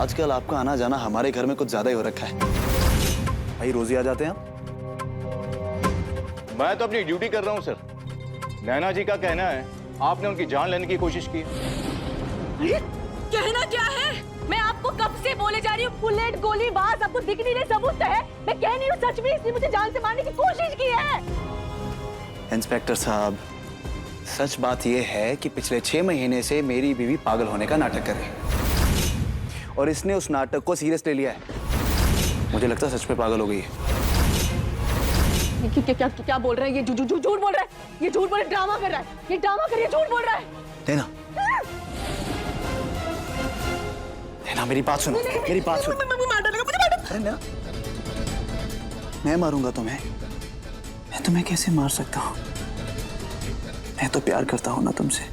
आजकल आपका आना जाना हमारे घर में कुछ ज्यादा ही हो रखा है। भाई रोज ही आ जाते हैं आप? मैं तो अपनी ड्यूटी कर रहा हूं सर। नैना जी का कहना है आपने उनकी जान लेने की कोशिश की। अरे कहना क्या है? मैं आपको कब से बोले जा रही हूँ, बुलेट गोलीबाज आपको दिख नहीं रहे, सबूत है। मैं कह नहीं हूँ सच में इसने मुझे जान से मारने की कोशिश की है। इंस्पेक्टर साहब, सच बात यह है कि पिछले 6 महीने से मेरी बीवी पागल होने का नाटक कर रही है और इसने उस नाटक को सीरियस ले लिया है। मुझे लगता है सच में पागल हो गई है। क्या बोल रहा है ये? झूठ बोल रहा है ये, झूठ बोल रहा है, ड्रामा कर रहा है ये, ड्रामा कर रही है, झूठ बोल रहा है। नैना, नैना मेरी बात सुनो, मेरी बात सुनो। मार डालेगा मुझे, मार डालेगा। अरे नैना, मैं मारूंगा तुम्हें? मैं तुम्हें कैसे मार सकता हूँ? मैं तो प्यार करता हूँ ना तुमसे।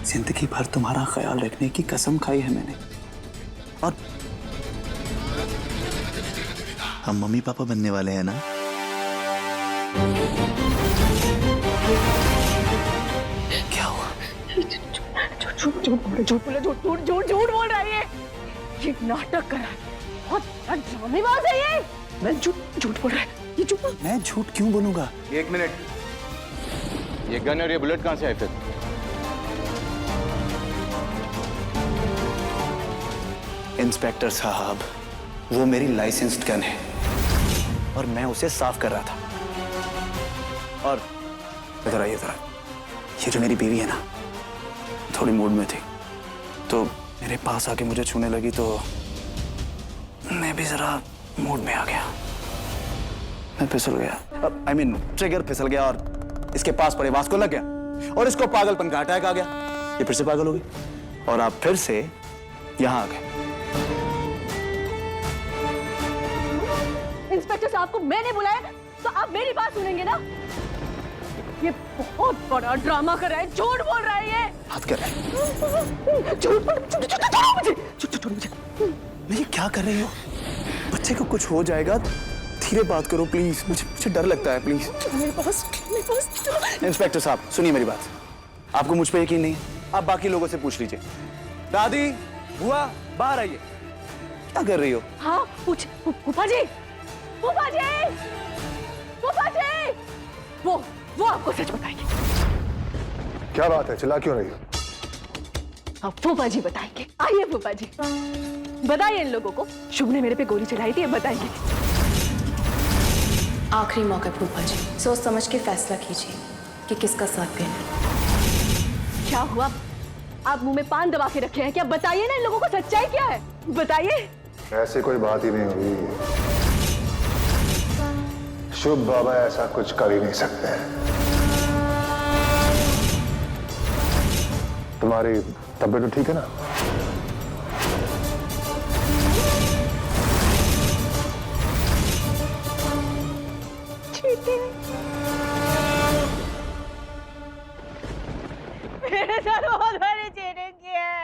जिंदगी भर तुम्हारा ख्याल रखने की कसम खाई है मैंने। और हम मम्मी पापा बनने वाले हैं ना? क्या हुआ? झूठ बोल रहा है ये नाटक कर रहा है, बहुत बड़ा ड्रामेबाज है ये। मैं झूठ बोल रहा है ये, झूठ। मैं झूठ क्यों बोलूंगा? एक मिनट, ये गन और ये बुलेट कहां से आए फिर? इंस्पेक्टर साहब, वो मेरी लाइसेंस्ड गन है और मैं उसे साफ कर रहा था। और इधर आइए, इधर। ये जो मेरी बीवी है ना, थोड़ी मूड में थी तो मेरे पास आके मुझे छूने लगी तो मैं भी जरा मूड में आ गया। मैं फिसल गया, I mean, ट्रिगर फिसल गया और इसके पास पड़े वास को लग गया और इसको पागलपन का अटैक आ गया। ये फिर से पागल हो गई और आप फिर से यहाँ आ गए। इंस्पेक्टर साहब को मैंने बुलाया तो आप मेरी बात सुनेंगे ना? ये बहुत बड़ा ड्रामा कर रहा है, झूठ बोल रहा है ये। बात कर रहे हैं? छोड़ो मुझे। मैं ये क्या कर रही हो? बच्चे को कुछ हो जाएगा, धीरे बात करो प्लीज। मुझे डर लगता है, प्लीज। मेरे पास इंस्पेक्टर साहब सुनिए मेरी बात। आपको मुझ पे यकीन नहीं है? आप बाकी लोगों से पूछ लीजिए। दादी, बुआ, बाहर आइए। क्या कर रही हो? हाँ पूछ। फूफा जी, फूफा जी, फूफा जी, वो आपको सच बताएंगे। क्या बात है, चिल्ला क्यों रही हो? अब फूफा जी बताएंगे। आइए फूफा जी, बताइए इन लोगों को शुभ ने मेरे पे गोली चलाई थी, बताइए। आखिरी मौका फूफा जी, सोच समझ के फैसला कीजिए कि किसका साथ देना है। क्या हुआ? आप मुंह में पान दबा के रखे हैं क्या? बताइए ना इन लोगों को सच्चाई क्या है, बताइए। ऐसी कोई बात ही नहीं हुई। शुभ बाबा ऐसा कुछ कर ही नहीं सकते। तुम्हारी तबीयत तो ठीक है ना? मेरे साथ बहुत बड़ी चीटिंग की है।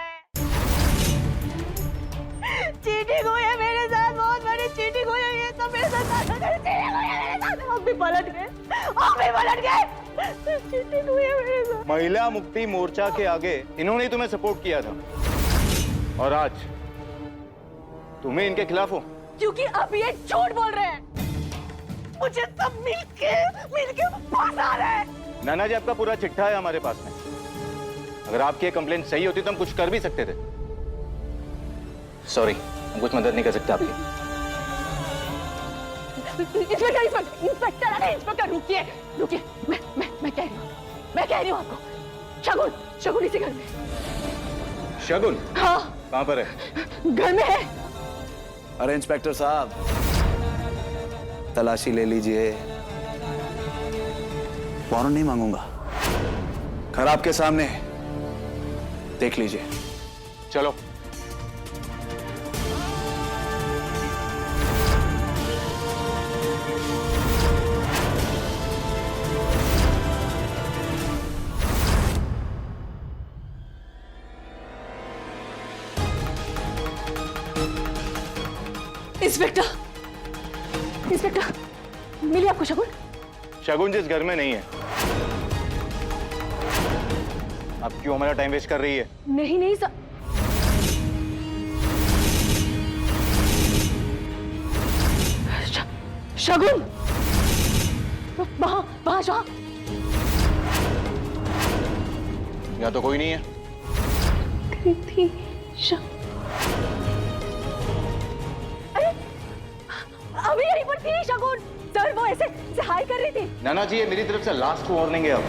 चीटिंग हुई है मेरे साथ, बहुत बड़ी चीटिंग हुई है। ये तो मेरे साथ चीटिंग हुई है मेरे साथ। आप भी पलट गए, आप भी पलट गए। चीटिंग हुई है मेरे साथ। महिला मुक्ति मोर्चा के आगे इन्होंने ही तुम्हें सपोर्ट किया था और आज तुम्हें इनके खिलाफ हो। क्योंकि अब ये झूठ बोल रहे हैं। मुझे सब मिलके फंसा रहे हैं। नाना जी, आपका पूरा चिट्ठा है हमारे पास में। अगर आपकी ये कंप्लेंट सही होती तो हम कुछ कर भी सकते थे। सॉरी, हम कुछ मदद नहीं कर सकते आपकी। इंस्पेक्टर, अरे इंस्पेक्टर रुकिए, मैं कह रही हूँ आपको, शगुन इसी घर में। शगुन? हाँ। कहाँ पर है? घर में है। अरे इंस्पेक्टर साहब, तलाशी ले लीजिए। वारंट नहीं मांगूंगा, घर आपके सामने है, देख लीजिए। चलो। इंस्पेक्टर, मिली आपको शगुन? शगुन जिस घर में नहीं है। आप क्यों हमारा टाइम वेस्ट कर रही है? नहीं सर, शगुन, वहां वहां जाओ। यहाँ तो कोई नहीं है। कृति अरे अभी यहीं पर थी शगुन। सर वो ऐसे हाय कर रही थी। नाना जी, ये मेरी तरफ से लास्ट वार्निंग है। अब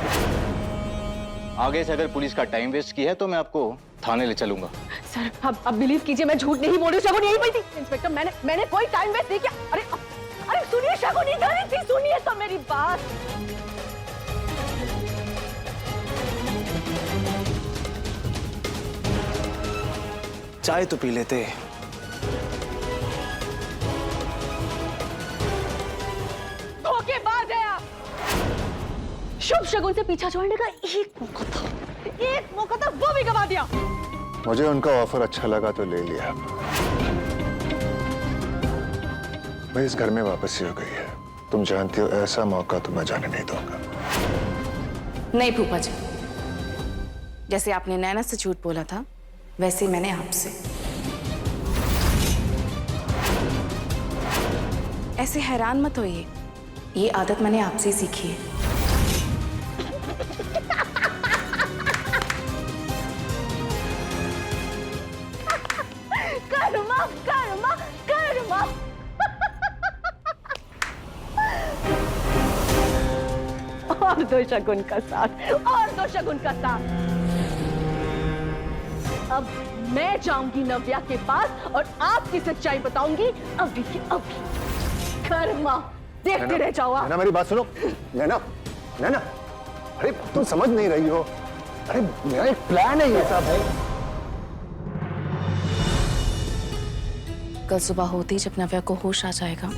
आगे से अगर पुलिस का टाइम वेस्ट किया है तो मैं आपको थाने ले चलूंगा। सर अब बिलीव कीजिए, मैं झूठ नहीं बोल रही। शगुन यहीं पर थी। इंस्पेक्टर मैंने कोई टाइम वेस्ट नहीं किया। अरे अरे सुनिए शगुन इधर ही थी, सुनिए तो मेरी बात। चाय तो पी लेते। धोखेबाज है आप। शुभ शगुन से पीछा छोड़ने का एक मौका था, वो भी गवा दिया। मुझे उनका ऑफर अच्छा लगा तो ले लिया। मैं इस घर में वापसी हो गई है। तुम जानती हो ऐसा मौका तो मैं जाने नहीं दूंगा। नहीं फूफा जी, जैसे आपने नैना से झूठ बोला था वैसे ही मैंने आपसे। ऐसे हैरान मत होइए, ये आदत मैंने आपसे ही सीखी है। कर्मा कर्मा कर्मा। और दो शगुन का साथ, और दो शगुन का साथ। अब मैं जाऊंगी नव्या के पास और आपकी सच्चाई बताऊंगी अभी की अभी। कर्मा देखते रह जाओ आप। नैना मेरी बात सुनो। नैना नैना, अरे तुम समझ नहीं रही हो। अरे मेरा एक प्लान है ये सब है। कल सुबह होते ही जब नव्या को होश आ जाएगा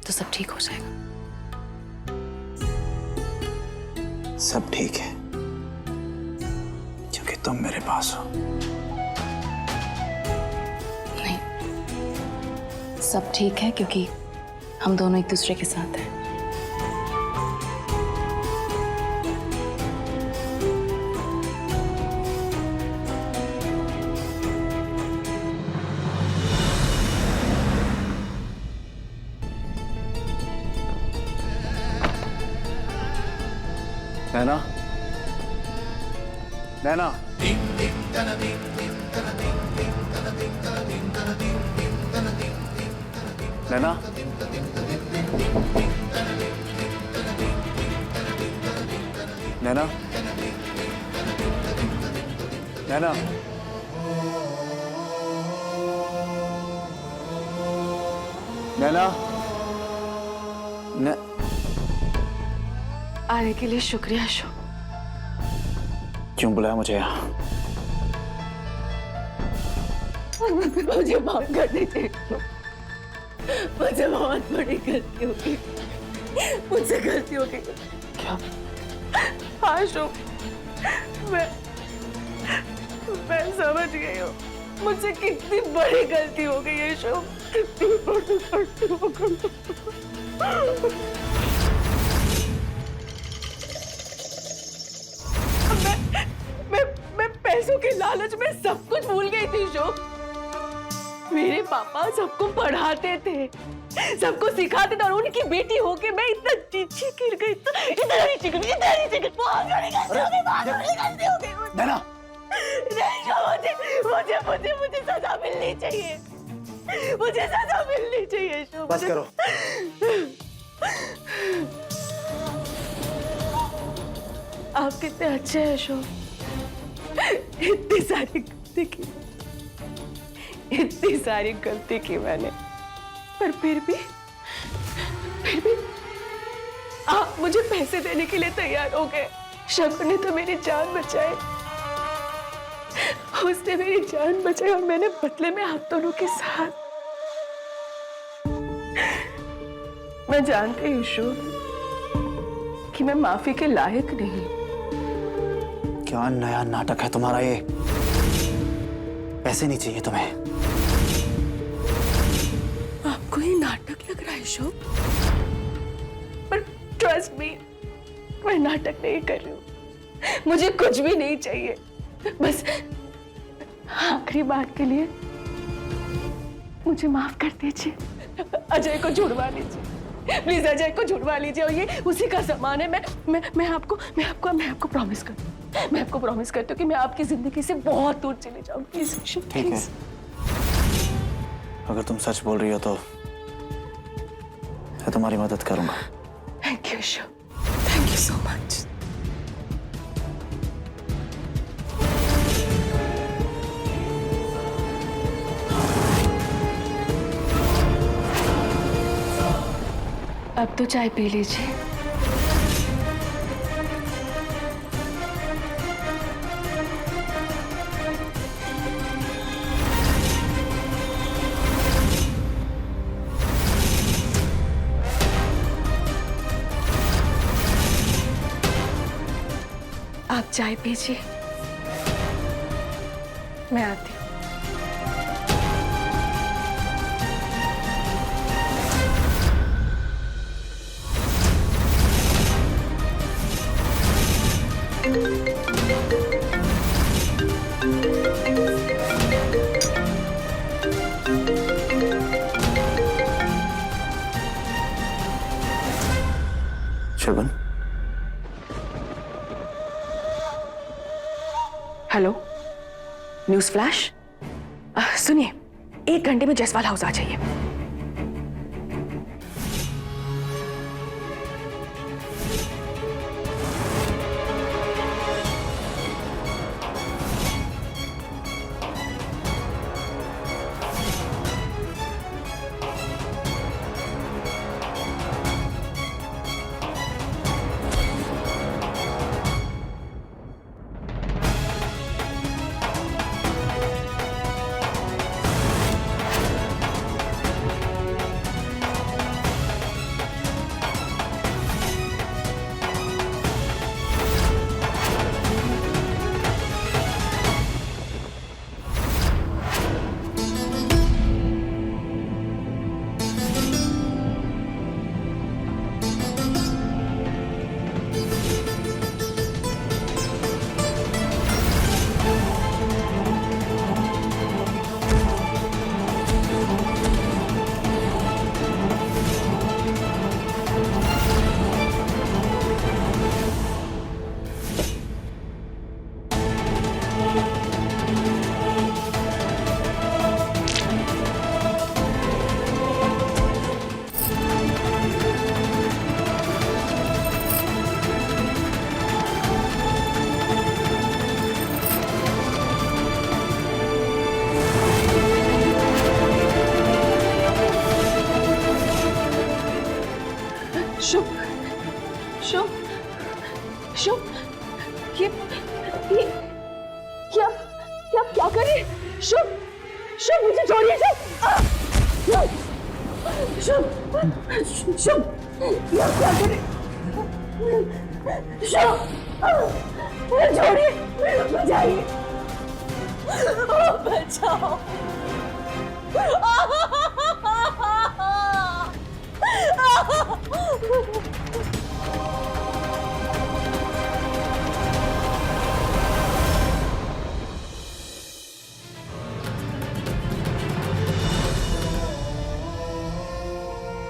तो सब ठीक हो जाएगा। सब ठीक है क्योंकि तुम मेरे पास हो। नहीं, सब ठीक है क्योंकि हम दोनों एक दूसरे के साथ हैं। नैना नैना, नैना, नैना, नैना, नैना, आने के लिए शुक्रिया अशोक। क्यों बुलाया मुझे यहाँ? मुझे माफ कर दीजिए, मुझे बहुत बड़ी गलती हो गई, मुझसे गलती हो गई। क्या? हाँ अशोक, मैं समझ गई हूँ मुझसे कितनी बड़ी गलती हो गई है अशोक, कितनी बड़ी गलती हो गई। मैं पैसों के लालच में सब कुछ भूल गई थी अशोक। मेरे पापा सबको पढ़ाते थे, सबको सिखाते थे और उनकी बेटी होके मैं इतना नीचे गिर गई, इतना नीचे गिर गई, बहुत बड़ी गलती हो गई। नैना, नहीं, मुझे सजा मिलनी चाहिए, मुझे सजा मिलनी चाहिए अशोक। बस करो। आप कितने अच्छे हैं अशोक, इतनी सारी गलती की मैंने, पर फिर भी आप मुझे पैसे देने के लिए तैयार हो गए। शगुन ने तो मेरी जान बचाई, उसने मेरी जान बचाई और मैंने बदले में आप दोनों के साथ। मैं जानती हूँ अशोक कि मैं माफी के लायक नहीं। क्या नया नाटक है तुम्हारा ये? पैसे नहीं चाहिए तुम्हें? आपको ये नाटक लग रहा है अशोक, पर ट्रस्ट मी, मैं नाटक नहीं कर रही हूँ। मुझे कुछ भी नहीं चाहिए, बस आखिरी बार के लिए मुझे माफ कर दीजिए, अजय को छुड़वा लीजिए। प्लीज अजय को छुड़वा लीजिए, और ये उसी का सामान है। मैं आपको प्रॉमिस करती हूँ कि मैं आपकी जिंदगी से बहुत दूर चले जाऊंगी। प्लीज शिव, ठीक है, प्लीज। अगर तुम सच बोल रही हो तो मैं तुम्हारी मदद करूंगा। Thank you Shiv, thank you so much. अब तो चाय पी लीजिए। आप चाय पीजिए, मैं आती हूँ। शगुन, हेलो, न्यूज़ फ्लैश। सुनिए, 1 घंटे में जयसवाल हाउस आ जाइए। शुभ, शुभ, शुभ, ये आप क्या कर रहे हैं? शुभ, शुभ, मुझे छोड़िए। शुभ, शुभ, शुभ, ये आप क्या कर रहे हैं? शुभ, मुझे छोड़िए, बचाइए, बचाओ।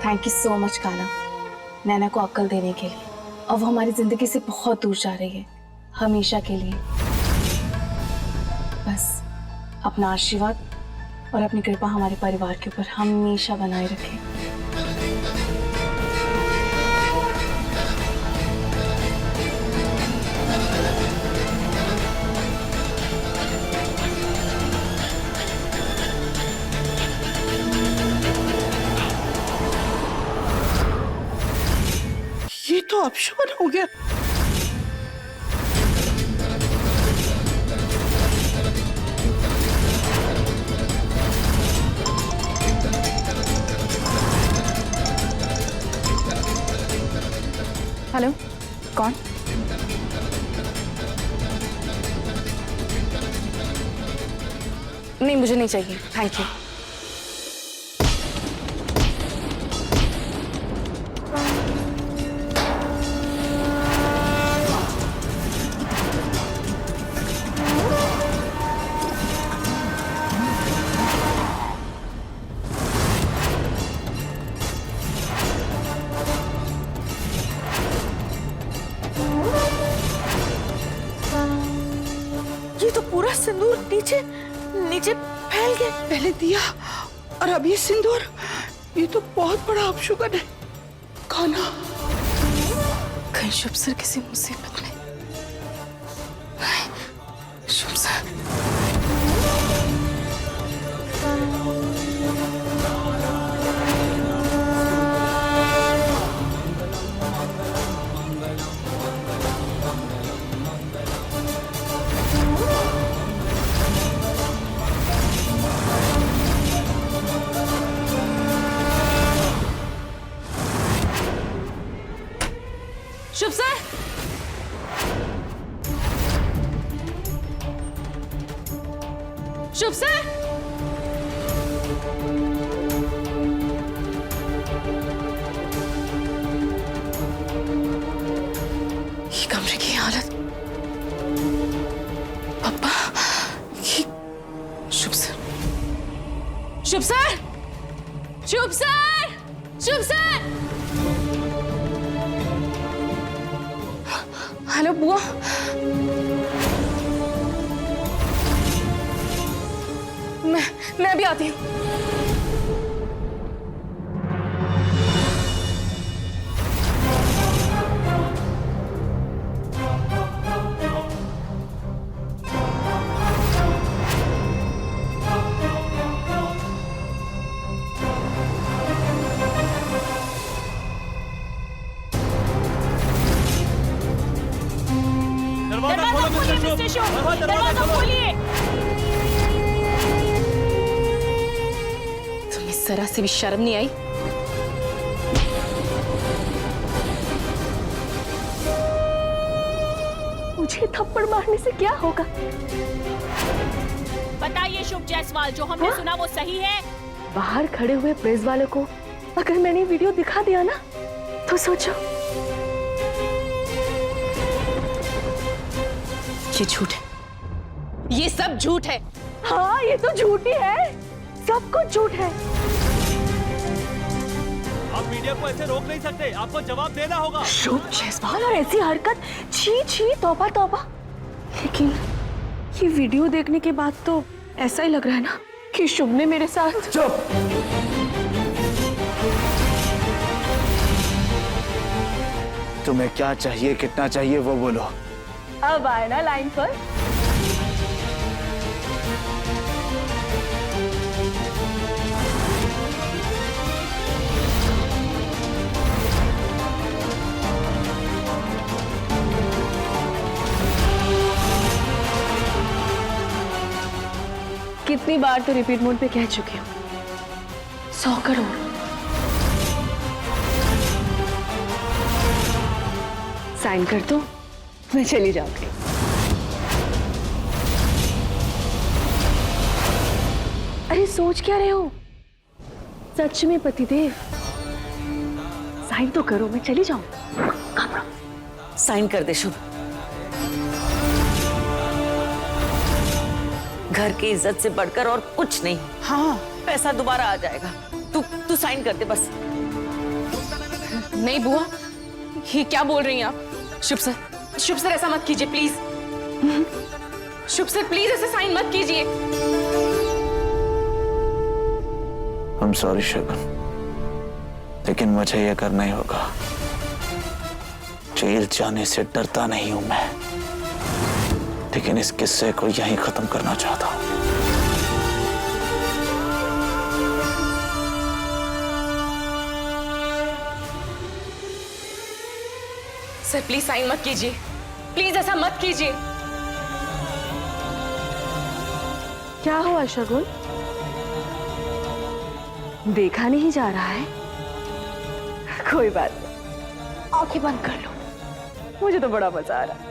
थैंक यू सो मच काला, नैना को अक्ल देने के लिए। अब वो हमारी जिंदगी से बहुत दूर जा रही है, हमेशा के लिए। बस अपना आशीर्वाद और अपनी कृपा हमारे परिवार के ऊपर हमेशा बनाए रखें। ये तो अपशगुन हो गया। हेलो, कौन? नहीं, मुझे नहीं चाहिए, थैंक यू। तो पूरा सिंदूर नीचे नीचे फैल गया। पहले दिया और अब ये सिंदूर, ये तो बहुत बड़ा अपशुगन है। खाना कहीं शुभ सर किसी मुसीबत में। नहीं, शुभ सर। शुभ सर, शुभ सर, ये कमरे की हालत, पापा, ये शुभ सर, शुभ सर, शुभ सर, शुभ सर। हेलो बुआ, मैं अभी आती हूँ। दरवाजा खोलिए मिस्टर शो, दरवाजा खोलिए। तुम्हें जरा से भी शर्म नहीं आई? मुझे थप्पड़ मारने से क्या होगा? बताइए शुभ जायसवाल, जो हमने सुना वो सही है? बाहर खड़े हुए प्रेस वालों को अगर मैंने वीडियो दिखा दिया ना, तो सोचो। ये झूठ है, ये सब झूठ है। हाँ, ये तो झूठ ही है, सब कुछ झूठ है। आप मीडिया को ऐसे रोक नहीं सकते, आपको जवाब देना होगा। शुभ जायसवाल, और ऐसी हरकत, छी छी, तौबा तौबा। लेकिन ये वीडियो देखने के बाद तो ऐसा ही लग रहा है ना कि शुभ ने मेरे साथ। चुप। तुम्हें क्या चाहिए, कितना चाहिए, वो बोलो। अब आए ना लाइन पर। कितनी बार तो रिपीट मोड पे कह चुकी हूँ, 100 करोड़। साइन कर दो, मैं चली जाऊंगी। अरे सोच क्या रहे हो? सच में पतिदेव, साइन तो करो, मैं चली जाऊं। साइन कर दे शुभ। घर की इज्जत से बढ़कर और कुछ नहीं। हाँ, पैसा दोबारा आ जाएगा। तू साइन कर दे बस। नहीं बुआ, ये क्या बोल रही हैं आप? शुभ सर, शुभ सर ऐसा मत कीजिए प्लीज। शुभ सर प्लीज ऐसे साइन मत कीजिए। I'm sorry शगुन, लेकिन मुझे यह करना ही होगा। जेल जाने से डरता नहीं हूं मैं, लेकिन इस किस्से को यहीं खत्म करना चाहता हूं। सर प्लीज साइन मत कीजिए, प्लीज ऐसा मत कीजिए। क्या हुआ शगुन? देखा नहीं जा रहा है? कोई बात नहीं, आंखें बंद कर लो, मुझे तो बड़ा मजा आ रहा है।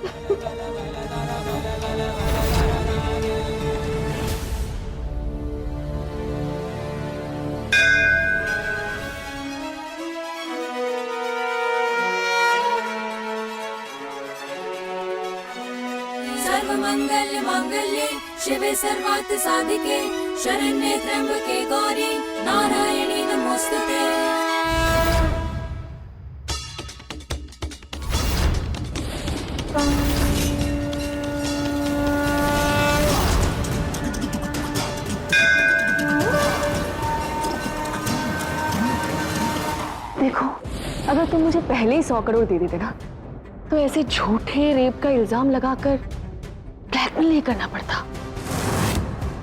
सर्वमंगल मांगल्ये शिवे सर्वार्थ साधिके शरण्ये त्र्यंबके गौरी नारायणी नमोस्तुते। तुम मुझे पहले ही 100 करोड़ दे देते ना, तो ऐसे झूठे रेप का इल्जाम लगाकर ब्लैकमेल नहीं करना पड़ता।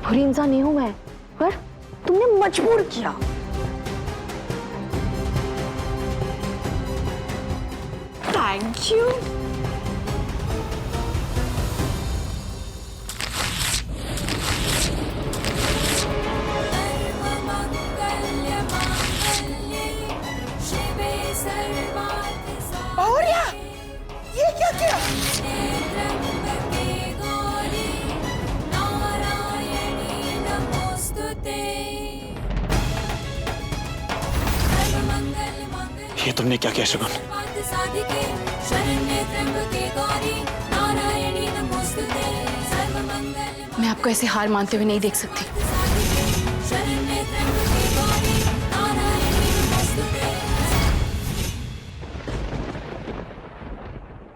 बुरी इंसान नहीं हूं मैं, पर तुमने मजबूर किया। Thank you. और ये क्या किया? ये तुमने क्या किया शगुन? मैं आपको ऐसे हार मानते हुए नहीं देख सकती।